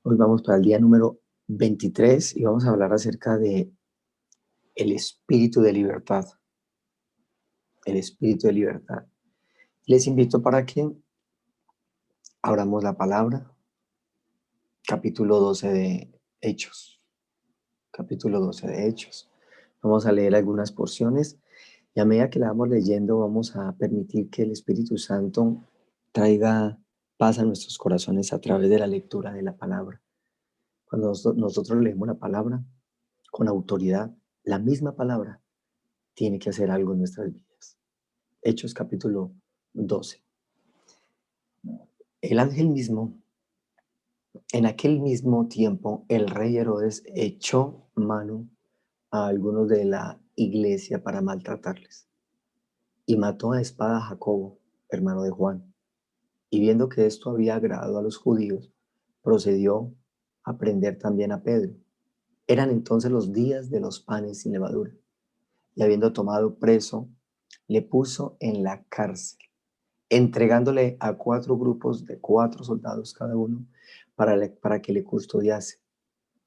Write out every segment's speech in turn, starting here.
Hoy vamos para el día número 23 y vamos a hablar acerca de el espíritu de libertad. El espíritu de libertad. Les invito para que abramos la palabra, capítulo 12 de Hechos. Capítulo 12 de Hechos. Vamos a leer algunas porciones y a medida que la vamos leyendo vamos a permitir que el Espíritu Santo traiga paz a nuestros corazones a través de la lectura de la palabra. Cuando nosotros leemos la palabra con autoridad, la misma palabra tiene que hacer algo en nuestras vidas. Hechos capítulo 12. El ángel mismo, en aquel mismo tiempo, el rey Herodes echó mano a algunos de la iglesia para maltratarles y mató a espada a Jacobo, hermano de Juan. Y viendo que esto había agradado a los judíos, procedió a prender también a Pedro. Eran entonces los días de los panes sin levadura. Y habiendo tomado preso, le puso en la cárcel, entregándole a 4 grupos de 4 soldados cada uno para que le custodiase,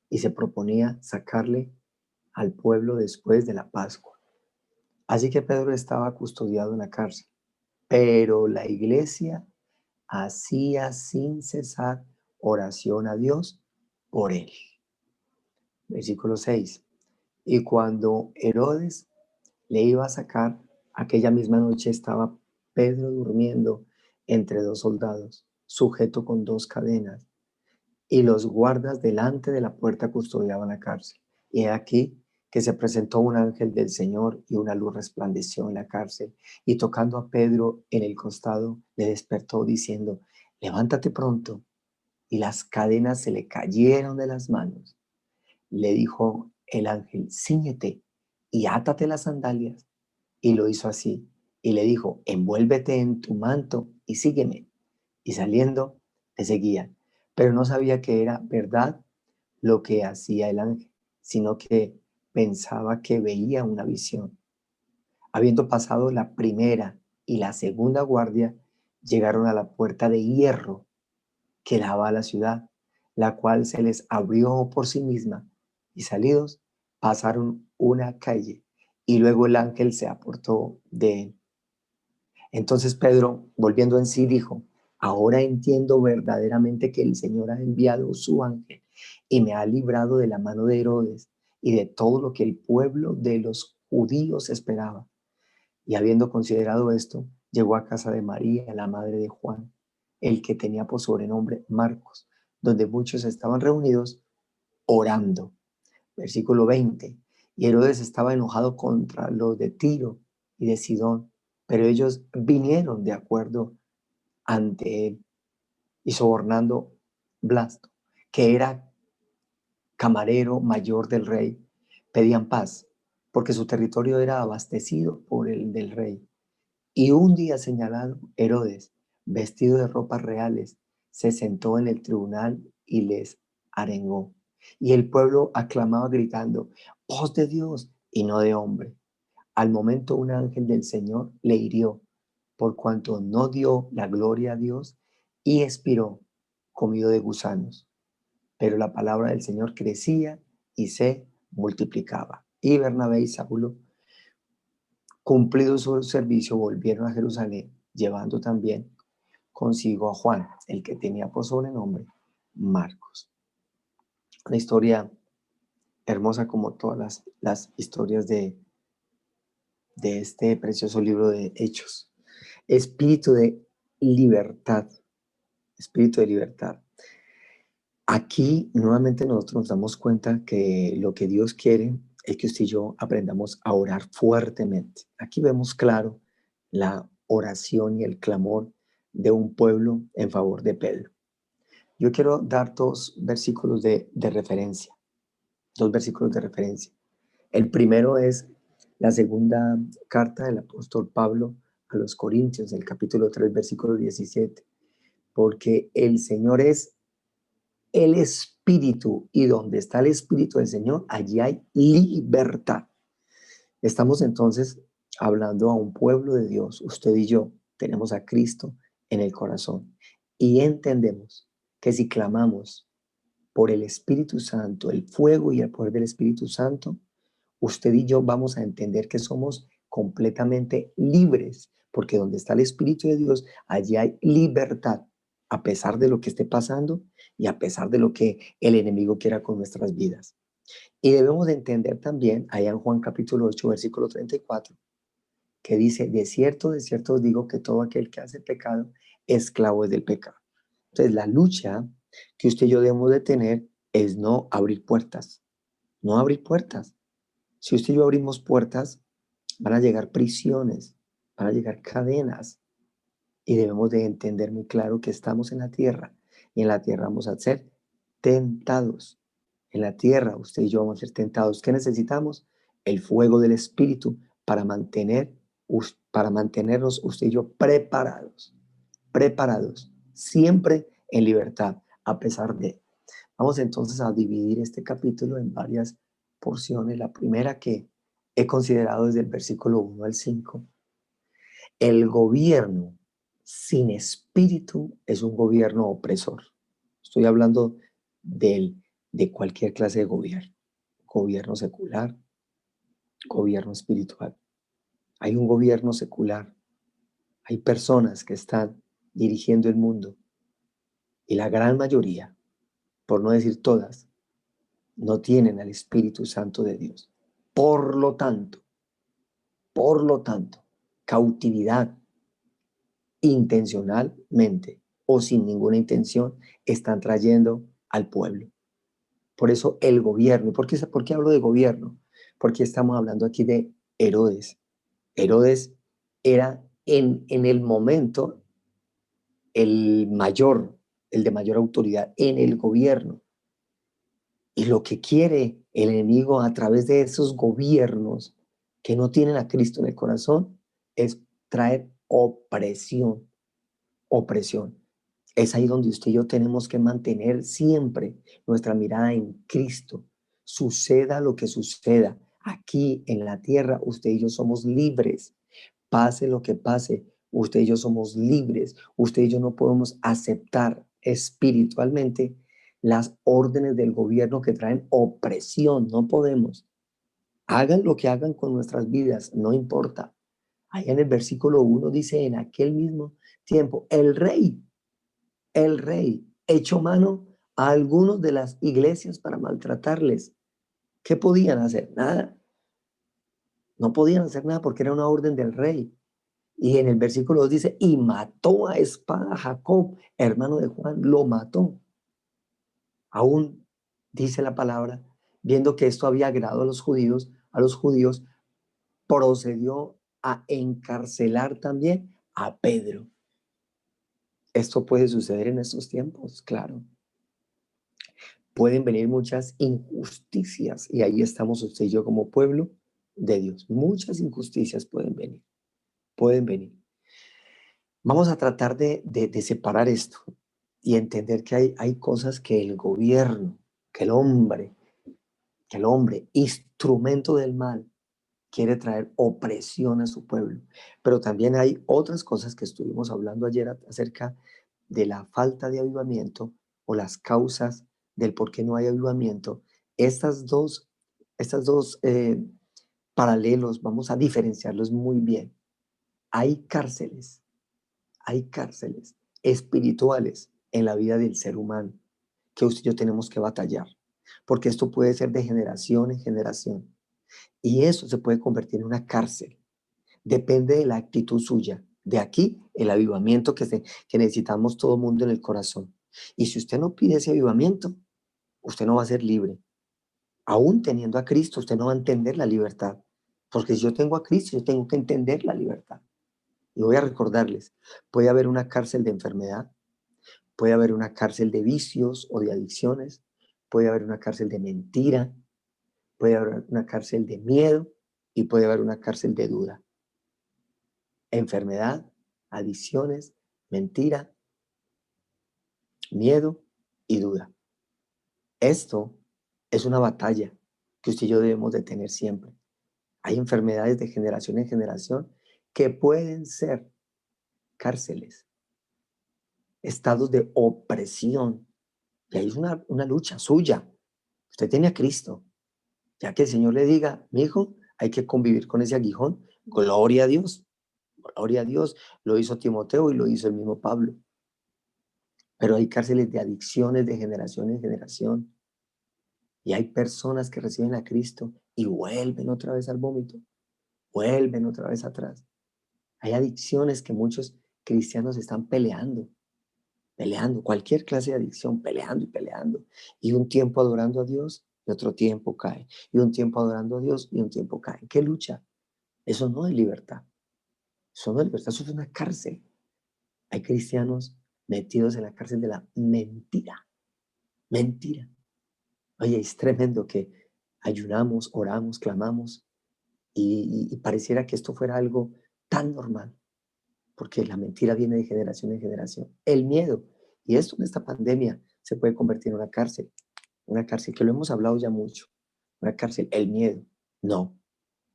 y se proponía sacarle al pueblo después de la Pascua. Así que Pedro estaba custodiado en la cárcel, pero la iglesia hacía sin cesar oración a Dios por él. Versículo 6. Y cuando Herodes le iba a sacar, aquella misma noche estaba Pedro durmiendo entre 2 soldados, sujeto con 2 cadenas, y los guardas delante de la puerta custodiaban la cárcel. Y he aquí que se presentó un ángel del Señor y una luz resplandeció en la cárcel, y tocando a Pedro en el costado, le despertó diciendo: levántate pronto. Y las cadenas se le cayeron de las manos. Le dijo el ángel: cíñete y átate las sandalias. Y lo hizo así. Y le dijo: envuélvete en tu manto y sígueme. Y saliendo, le seguían. Pero no sabía que era verdad lo que hacía el ángel, sino que pensaba que veía una visión. Habiendo pasado la primera y la segunda guardia, llegaron a la puerta de hierro que daba a la ciudad, la cual se les abrió por sí misma, y salidos pasaron una calle, y luego el ángel se apartó de él. Entonces Pedro, volviendo en sí, dijo: ahora entiendo verdaderamente que el Señor ha enviado su ángel y me ha librado de la mano de Herodes y de todo lo que el pueblo de los judíos esperaba. Y habiendo considerado esto, llegó a casa de María, la madre de Juan, el que tenía por sobrenombre Marcos, donde muchos estaban reunidos orando. Versículo 20. Y Herodes estaba enojado contra los de Tiro y de Sidón, pero ellos vinieron de acuerdo ante él, y sobornando Blasto, que era camarero mayor del rey, pedían paz, porque su territorio era abastecido por el del rey. Y un día señalado, Herodes, vestido de ropas reales, se sentó en el tribunal y les arengó. Y el pueblo aclamaba gritando: voz de Dios y no de hombre. Al momento un ángel del Señor le hirió, por cuanto no dio la gloria a Dios, y expiró, comido de gusanos. Pero la palabra del Señor crecía y se multiplicaba. Y Bernabé y Saulo, cumplido su servicio, volvieron a Jerusalén, llevando también consigo a Juan, el que tenía por sobrenombre Marcos. Una historia hermosa, como todas las historias de este precioso libro de Hechos. Espíritu de libertad, espíritu de libertad. Aquí nuevamente nosotros nos damos cuenta que lo que Dios quiere es que usted y yo aprendamos a orar fuertemente. Aquí vemos claro la oración y el clamor de un pueblo en favor de Pedro. Yo quiero dar 2 versículos de referencia, 2 versículos de referencia. El primero es la segunda carta del apóstol Pablo a los Corintios, el capítulo 3, versículo 17. Porque el Señor es el Espíritu, y donde está el Espíritu del Señor, allí hay libertad. Estamos entonces hablando a un pueblo de Dios. Usted y yo tenemos a Cristo en el corazón y entendemos que si clamamos por el Espíritu Santo, el fuego y el poder del Espíritu Santo, usted y yo vamos a entender que somos completamente libres, porque donde está el Espíritu de Dios, allí hay libertad, a pesar de lo que esté pasando y a pesar de lo que el enemigo quiera con nuestras vidas. Y debemos de entender también, allá en Juan capítulo 8, versículo 34, que dice, de cierto os digo que todo aquel que hace pecado, esclavo es del pecado. Entonces, la lucha que usted y yo debemos de tener es no abrir puertas, no abrir puertas. Si usted y yo abrimos puertas, van a llegar prisiones, van a llegar cadenas y debemos de entender muy claro que estamos en la tierra y en la tierra vamos a ser tentados. En la tierra usted y yo vamos a ser tentados. ¿Qué necesitamos? El fuego del Espíritu para para mantenernos usted y yo preparados, siempre en libertad, a pesar de. Vamos entonces a dividir este capítulo en varias porciones. La primera que he considerado desde el versículo 1 al 5. El gobierno sin espíritu es un gobierno opresor. Estoy hablando de cualquier clase de gobierno. Gobierno secular, gobierno espiritual. Hay un gobierno secular. Hay personas que están dirigiendo el mundo y la gran mayoría, por no decir todas, no tienen al Espíritu Santo de Dios. Por lo tanto, por lo tanto, cautividad intencionalmente o sin ninguna intención están trayendo al pueblo. Por eso el gobierno. ¿Por qué hablo de gobierno? Porque estamos hablando aquí de Herodes. Herodes era en el momento el mayor, el de mayor autoridad en el gobierno. Y lo que quiere el enemigo a través de esos gobiernos que no tienen a Cristo en el corazón es traer opresión, opresión. Es ahí donde usted y yo tenemos que mantener siempre nuestra mirada en Cristo. Suceda lo que suceda, aquí en la tierra usted y yo somos libres. Pase lo que pase, usted y yo somos libres. Usted y yo no podemos aceptar espiritualmente las órdenes del gobierno que traen opresión. No podemos. Hagan lo que hagan con nuestras vidas, no importa. Ahí en el versículo 1 dice, en aquel mismo tiempo, el rey echó mano a algunos de las iglesias para maltratarles. ¿Qué podían hacer? Nada. No podían hacer nada porque era una orden del rey. Y en el versículo 2 dice, y mató a espada a Jacob, hermano de Juan, lo mató. Aún dice la palabra, viendo que esto había agradado a los judíos, procedió a encarcelar también a Pedro. Esto puede suceder en estos tiempos, claro. Pueden venir muchas injusticias y ahí estamos usted y yo como pueblo de Dios. Muchas injusticias pueden venir, pueden venir. Vamos a tratar de separar esto y entender que hay cosas que el gobierno, que el hombre, instrumento del mal, quiere traer opresión a su pueblo. Pero también hay otras cosas que estuvimos hablando ayer acerca de la falta de avivamiento o las causas del por qué no hay avivamiento. Estas dos paralelos, vamos a diferenciarlos muy bien. Hay cárceles hay cárceles espirituales en la vida del ser humano que usted y yo tenemos que batallar, porque esto puede ser de generación en generación y eso se puede convertir en una cárcel. Depende de la actitud suya. De aquí el avivamiento que necesitamos todo el mundo en el corazón. Y si usted no pide ese avivamiento, usted no va a ser libre. Aún teniendo a Cristo, usted no va a entender la libertad. Porque si yo tengo a Cristo, yo tengo que entender la libertad. Y voy a recordarles, puede haber una cárcel de enfermedad, puede haber una cárcel de vicios o de adicciones, puede haber una cárcel de mentira, puede haber una cárcel de miedo y puede haber una cárcel de duda. Enfermedad, adicciones, mentira, miedo y duda. Esto es una batalla que usted y yo debemos de tener siempre. Hay enfermedades de generación en generación que pueden ser cárceles, estados de opresión Y ahí es una lucha suya. Usted tiene a Cristo. Ya que el Señor le diga, mi hijo, hay que convivir con ese aguijón. Gloria a Dios. Gloria a Dios. Lo hizo Timoteo y lo hizo el mismo Pablo. Pero hay cárceles de adicciones de generación en generación. Y hay personas que reciben a Cristo y vuelven otra vez al vómito. Vuelven otra vez atrás. Hay adicciones que muchos cristianos están peleando, cualquier clase de adicción, peleando y peleando. Y un tiempo adorando a Dios y otro tiempo cae. Y un tiempo adorando a Dios y un tiempo cae. ¿Qué lucha? Eso no es libertad. Eso no es libertad, eso es una cárcel. Hay cristianos metidos en la cárcel de la mentira. Mentira. Oye, es tremendo que ayunamos, oramos, clamamos y pareciera que esto fuera algo tan normal, porque la mentira viene de generación en generación. El miedo, y esto en esta pandemia se puede convertir en una cárcel que lo hemos hablado ya mucho, una cárcel, el miedo. No,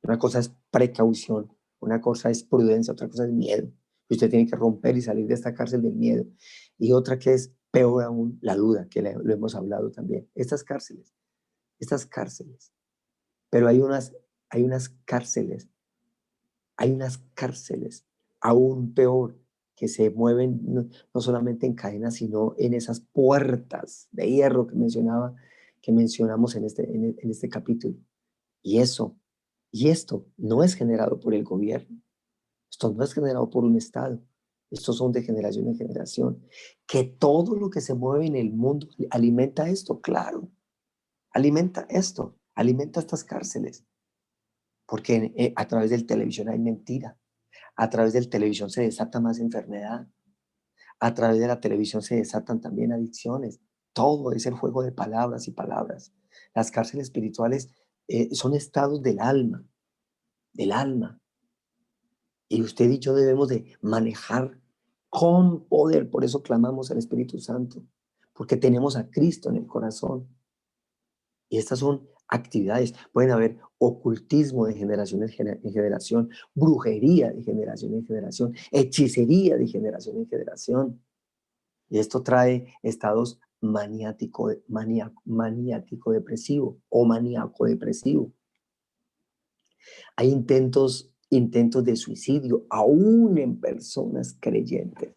una cosa es precaución, una cosa es prudencia, otra cosa es miedo. Y usted tiene que romper y salir de esta cárcel del miedo. Y otra que es peor aún, la duda, que lo hemos hablado también. Estas cárceles, pero hay unas cárceles aún peor que se mueven no solamente en cadenas, sino en esas puertas de hierro que mencionamos en este capítulo. Y eso, y esto no es generado por el gobierno, esto no es generado por un Estado, estos son de generación en generación. Que todo lo que se mueve en el mundo alimenta esto, claro, alimenta estas cárceles, porque a través del televisión hay mentira, a través del televisión se desata más enfermedad, a través de la televisión se desatan también adicciones, todo es el juego de palabras y palabras. Las cárceles espirituales son estados del alma. Y usted y yo debemos de manejar con poder, por eso clamamos al Espíritu Santo, porque tenemos a Cristo en el corazón. Y estas son actividades, pueden haber ocultismo de generación en generación, brujería de generación en generación, hechicería de generación en generación. Y esto trae estados maniático depresivo o maníaco depresivo. Hay intentos de suicidio, aún en personas creyentes.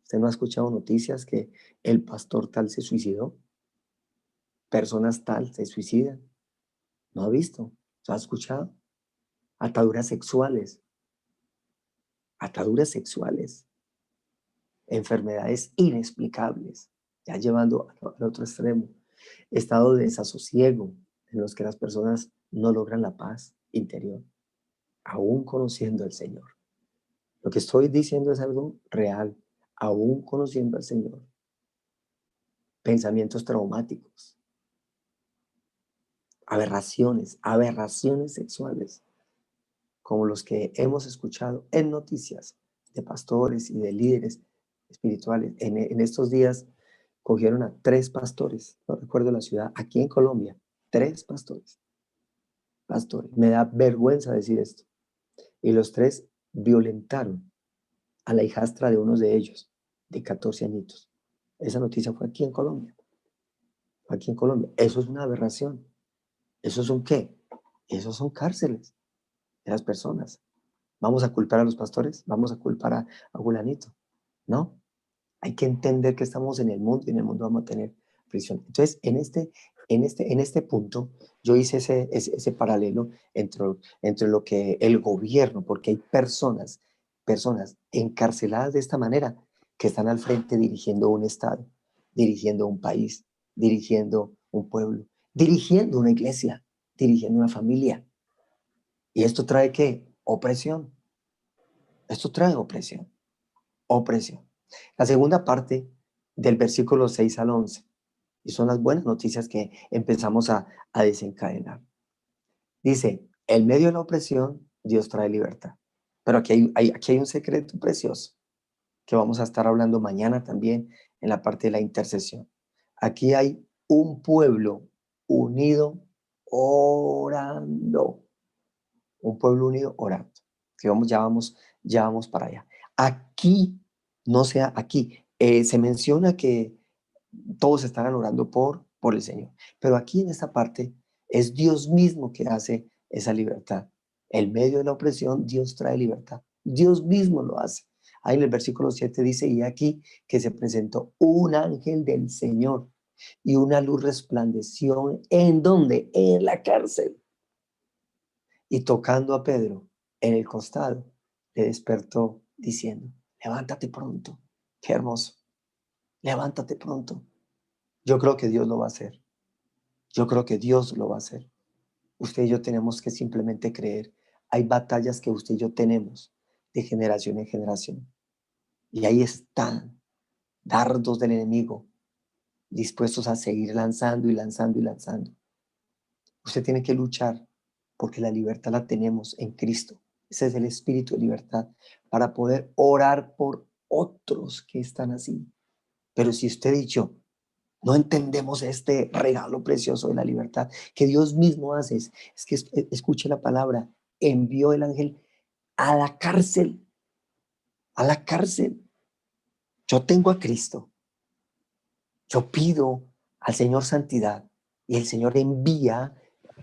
¿Usted no ha escuchado noticias que el pastor tal se suicidó? Personas tal se suicidan. ¿No ha visto? ¿Se ha escuchado? Ataduras sexuales, ataduras sexuales, enfermedades inexplicables, ya llevando al otro extremo. Estado de desasosiego en los que las personas no logran la paz interior, aún conociendo al Señor. Lo que estoy diciendo es algo real, aún conociendo al Señor. Pensamientos traumáticos, aberraciones sexuales, como los que hemos escuchado en noticias de pastores y de líderes espirituales. En estos días cogieron a 3 pastores, no recuerdo la ciudad, aquí en Colombia, 3 pastores. Me da vergüenza decir esto. Y los 3 violentaron a la hijastra de uno de ellos, de 14 añitos. Esa noticia fue aquí en Colombia. Aquí en Colombia. Eso es una aberración. ¿Eso son qué? Esos son cárceles de las personas. ¿Vamos a culpar a los pastores? ¿Vamos a culpar a Julanito? No. Hay que entender que estamos en el mundo y en el mundo vamos a tener prisión. Entonces, en este punto, yo hice ese paralelo entre lo que el gobierno, porque hay personas encarceladas de esta manera que están al frente dirigiendo un estado, dirigiendo un país, dirigiendo un pueblo, dirigiendo una iglesia, dirigiendo una familia. ¿Y esto trae qué? Opresión. Esto trae opresión. Opresión. La segunda parte del versículo 6 al 11, y son las buenas noticias que empezamos a desencadenar. Dice, en medio de la opresión, Dios trae libertad. Pero aquí hay un secreto precioso que vamos a estar hablando mañana también en la parte de la intercesión. Aquí hay un pueblo unido orando. Un pueblo unido orando. Que ya vamos para allá. Aquí, no sea aquí, se menciona que todos estarán orando por el Señor. Pero aquí en esta parte es Dios mismo que hace esa libertad. En medio de la opresión, Dios trae libertad. Dios mismo lo hace. Ahí en el versículo 7 dice, y aquí que se presentó un ángel del Señor y una luz resplandeció. ¿En dónde? En la cárcel. Y tocando a Pedro en el costado, le despertó diciendo, levántate pronto. Qué hermoso. Levántate pronto. Yo creo que Dios lo va a hacer. Yo creo que Dios lo va a hacer. Usted y yo tenemos que simplemente creer. Hay batallas que usted y yo tenemos de generación en generación. Y ahí están dardos del enemigo dispuestos a seguir lanzando y lanzando y lanzando. Usted tiene que luchar porque la libertad la tenemos en Cristo. Ese es el espíritu de libertad para poder orar por otros que están así. Pero si usted y yo no entendemos este regalo precioso de la libertad que Dios mismo hace, es que escuche la palabra, envió el ángel a la cárcel, a la cárcel. Yo tengo a Cristo, yo pido al Señor santidad y el Señor envía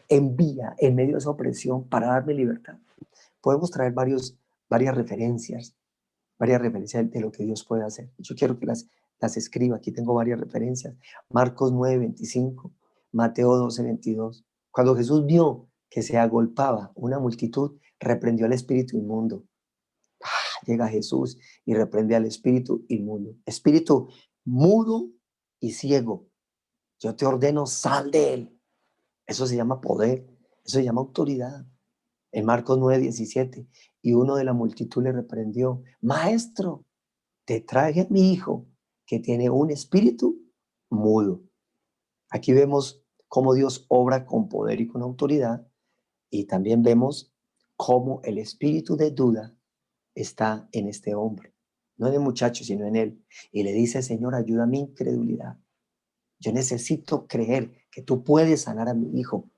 en medio de esa opresión para darme libertad. Podemos traer varias referencias de lo que Dios puede hacer. Yo quiero que las escriba. Aquí tengo varias referencias. Marcos 9:25, Mateo 12:22. Cuando Jesús vio que se agolpaba una multitud, reprendió al espíritu inmundo. Llega Jesús y reprende al espíritu inmundo. Espíritu mudo y ciego, yo te ordeno, sal de él. Eso se llama poder, eso se llama autoridad. En Marcos 9:17, y uno de la multitud le reprendió, maestro, te traje a mi hijo que tiene un espíritu mudo. Aquí vemos cómo Dios obra con poder y con autoridad, y también vemos cómo el espíritu de duda está en este hombre, no en el muchacho, sino en él. Y le dice, Señor, ayuda a mi incredulidad. Yo necesito creer que tú puedes sanar a mi hijo.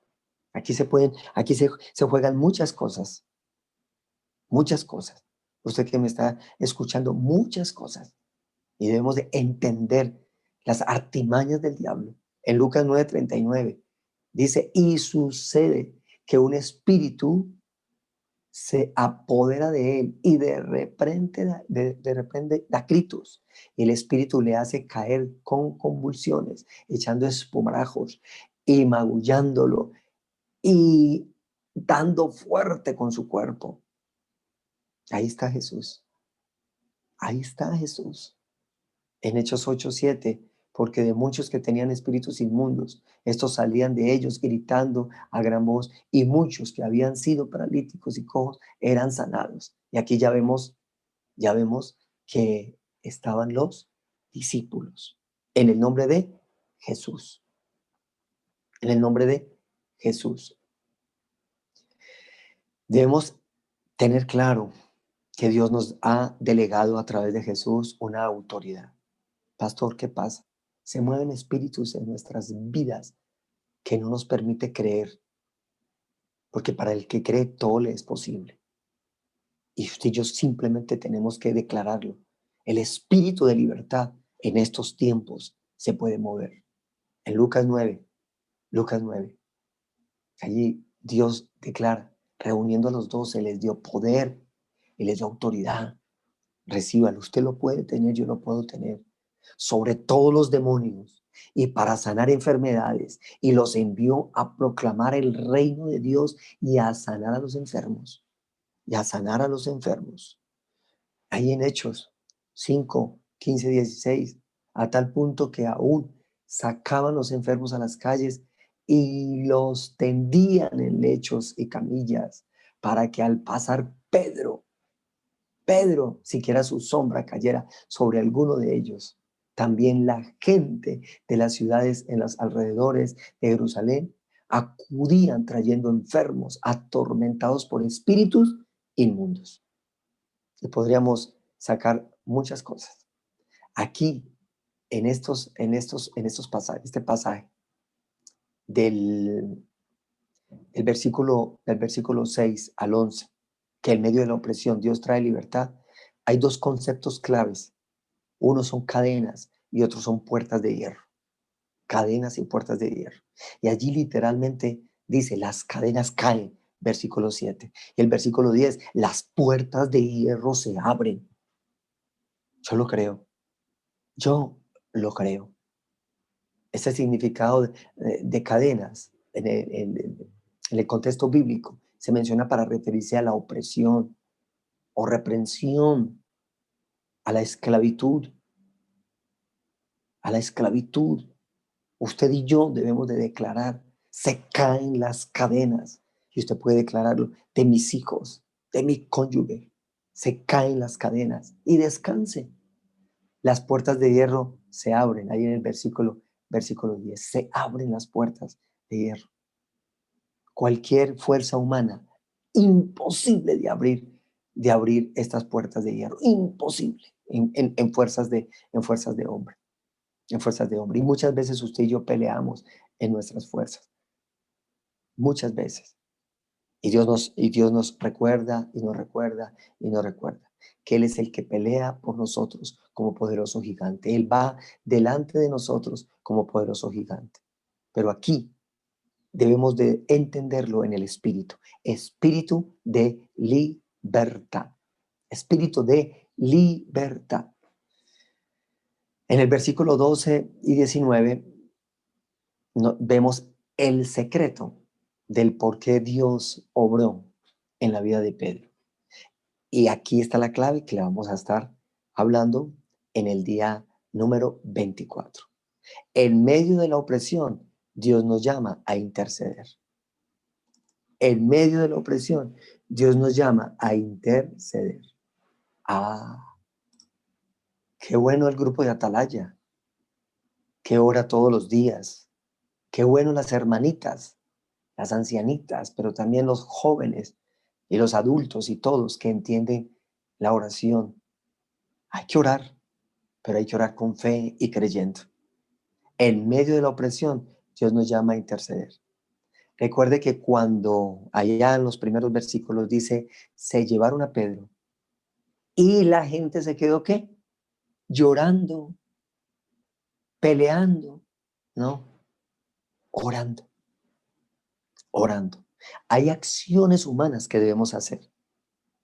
Aquí se juegan muchas cosas, muchas cosas. Usted que me está escuchando, muchas cosas. Y debemos de entender las artimañas del diablo. En Lucas 9:39 dice, y sucede que un espíritu se apodera de él y de repente da gritos. Y el espíritu le hace caer con convulsiones, echando espumarajos y magullándolo y dando fuerte con su cuerpo. Ahí está Jesús. Ahí está Jesús. En Hechos 8:7, porque de muchos que tenían espíritus inmundos, estos salían de ellos gritando a gran voz, y muchos que habían sido paralíticos y cojos eran sanados. Y aquí ya vemos que estaban los discípulos. En el nombre de Jesús. En el nombre de Jesús. Debemos tener claro que Dios nos ha delegado a través de Jesús una autoridad. Pastor, ¿qué pasa? Se mueven espíritus en nuestras vidas que no nos permite creer, porque para el que cree todo le es posible. Y usted y yo simplemente tenemos que declararlo. El espíritu de libertad en estos tiempos se puede mover. En Lucas 9, allí Dios declara, reuniendo a los 12, les dio poder y les dio autoridad. Recíbalo, usted lo puede tener, yo lo puedo tener, sobre todos los demonios y para sanar enfermedades, y los envió a proclamar el reino de Dios y a sanar a los enfermos, y a sanar a los enfermos. Ahí en Hechos 5:15-16, a tal punto que aún sacaban los enfermos a las calles y los tendían en lechos y camillas para que al pasar Pedro, siquiera su sombra cayera sobre alguno de ellos. También la gente de las ciudades en los alrededores de Jerusalén acudían trayendo enfermos atormentados por espíritus inmundos. Y podríamos sacar muchas cosas. Aquí, en estos pasajes, este pasaje del, del versículo 6 al 11, que en medio de la opresión Dios trae libertad, hay dos conceptos claves. Uno son cadenas y otros son puertas de hierro. cadenas y puertas de hierro. Y allí literalmente dice, las cadenas caen, versículo 7. Y el versículo 10, las puertas de hierro se abren. Yo lo creo, yo lo creo. Ese significado de cadenas en el contexto bíblico se menciona para referirse a la opresión o reprensión, a la esclavitud, a la esclavitud. Usted y yo debemos de declarar, se caen las cadenas. Y usted puede declararlo, de mis hijos, de mi cónyuge, se caen las cadenas y descanse. Las puertas de hierro se abren, ahí en el versículo 10, se abren las puertas de hierro. Cualquier fuerza humana, imposible de abrir estas puertas de hierro, imposible en fuerzas de hombre, en fuerzas de hombre. Y muchas veces usted y yo peleamos en nuestras fuerzas, muchas veces. Y Dios nos recuerda y nos recuerda y nos recuerda que Él es el que pelea por nosotros como poderoso gigante. Él va delante de nosotros como poderoso gigante. Pero aquí debemos de entenderlo en el espíritu de libertad, espíritu de libertad. En el versículo 12 y 19 vemos el secreto del por qué Dios obró en la vida de Pedro. Y aquí está la clave que le vamos a estar hablando en el día número 24. En medio de la opresión, Dios nos llama a interceder. En medio de la opresión, Dios nos llama a interceder. Ah, qué bueno el grupo de Atalaya, que ora todos los días. Qué bueno las hermanitas, las ancianitas, pero también los jóvenes y los adultos y todos que entienden la oración. Hay que orar, pero hay que orar con fe y creyendo. En medio de la opresión, Dios nos llama a interceder. Recuerde que cuando allá en los primeros versículos dice, se llevaron a Pedro y la gente se quedó, ¿qué? Llorando, peleando, ¿no? Orando, orando. Hay acciones humanas que debemos hacer,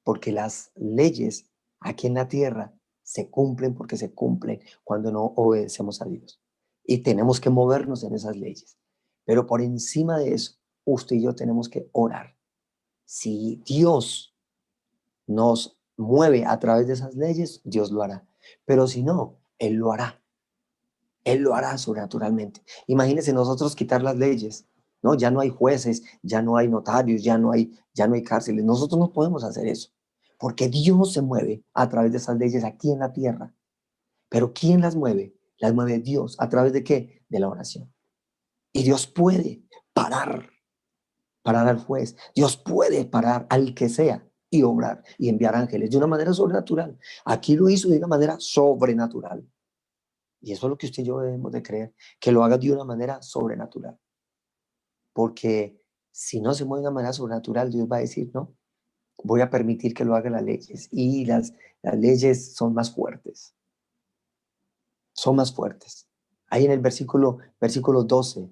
porque las leyes aquí en la tierra se cumplen porque se cumplen cuando no obedecemos a Dios. Y tenemos que movernos en esas leyes. Pero por encima de eso, usted y yo tenemos que orar. Si Dios nos mueve a través de esas leyes, Dios lo hará. Pero si no, Él lo hará. Él lo hará sobrenaturalmente. Imagínense nosotros quitar las leyes, ¿no? Ya no hay jueces, ya no hay notarios, ya no hay cárceles. Nosotros no podemos hacer eso, porque Dios se mueve a través de esas leyes aquí en la tierra. Pero ¿quién las mueve? Las mueve Dios. ¿A través de qué? De la oración. Y Dios puede parar al juez. Dios puede parar al que sea y obrar y enviar ángeles de una manera sobrenatural. Aquí lo hizo de una manera sobrenatural. Y eso es lo que usted y yo debemos de creer, que lo haga de una manera sobrenatural. Porque si no se mueve de una manera sobrenatural, Dios va a decir, no, voy a permitir que lo hagan las leyes. Y las leyes son más fuertes, son más fuertes. Ahí en el versículo 12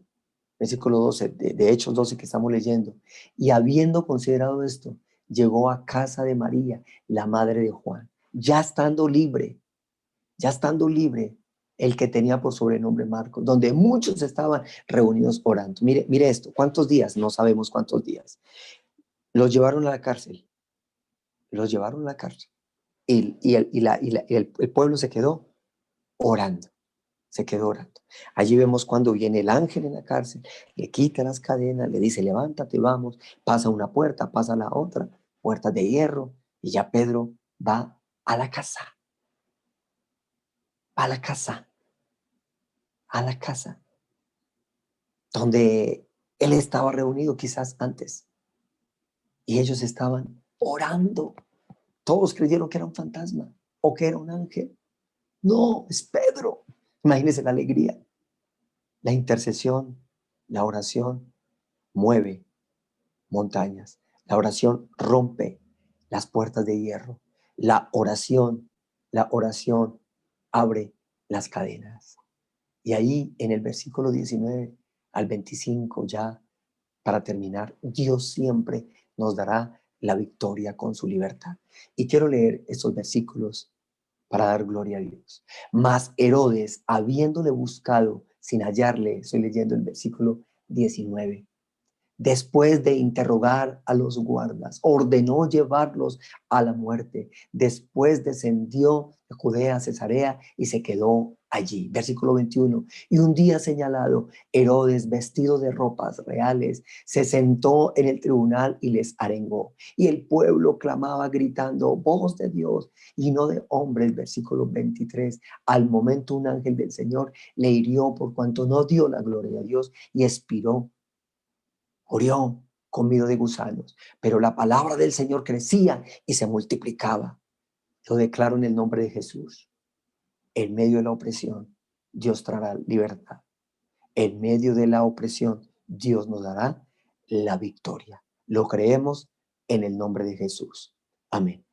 de Hechos 12 que estamos leyendo. Y habiendo considerado esto, llegó a casa de María, la madre de Juan, ya estando libre, el que tenía por sobrenombre Marcos, donde muchos estaban reunidos orando. Mire esto, ¿cuántos días? No sabemos cuántos días. Los llevaron a la cárcel, los llevaron a la cárcel. Y el pueblo se quedó orando, se quedó orando. Allí vemos cuando viene el ángel en la cárcel, le quita las cadenas, le dice, levántate, vamos, pasa una puerta, pasa la otra, puertas de hierro, y ya Pedro va a la casa, a la casa, a la casa donde él estaba reunido quizás antes y ellos estaban orando. Todos creyeron que era un fantasma o que era un ángel. No, es Pedro. Imagínense la alegría, la intercesión, la oración mueve montañas. La oración rompe las puertas de hierro. La oración abre las cadenas. Y ahí en el versículo 19 al 25 ya para terminar, Dios siempre nos dará la victoria con su libertad. Y quiero leer estos versículos para dar gloria a Dios. Mas Herodes, habiéndole buscado sin hallarle, estoy leyendo el versículo 19, después de interrogar a los guardas, ordenó llevarlos a la muerte. Después descendió de Judea a Cesarea y se quedó allí. Versículo 21. Y un día señalado, Herodes, vestido de ropas reales, se sentó en el tribunal y les arengó. Y el pueblo clamaba gritando, voz de Dios y no de hombres. Versículo 23. Al momento un ángel del Señor le hirió por cuanto no dio la gloria a Dios y expiró. Murió comido de gusanos, pero la palabra del Señor crecía y se multiplicaba. Lo declaro en el nombre de Jesús. En medio de la opresión, Dios traerá libertad. En medio de la opresión, Dios nos dará la victoria. Lo creemos en el nombre de Jesús. Amén.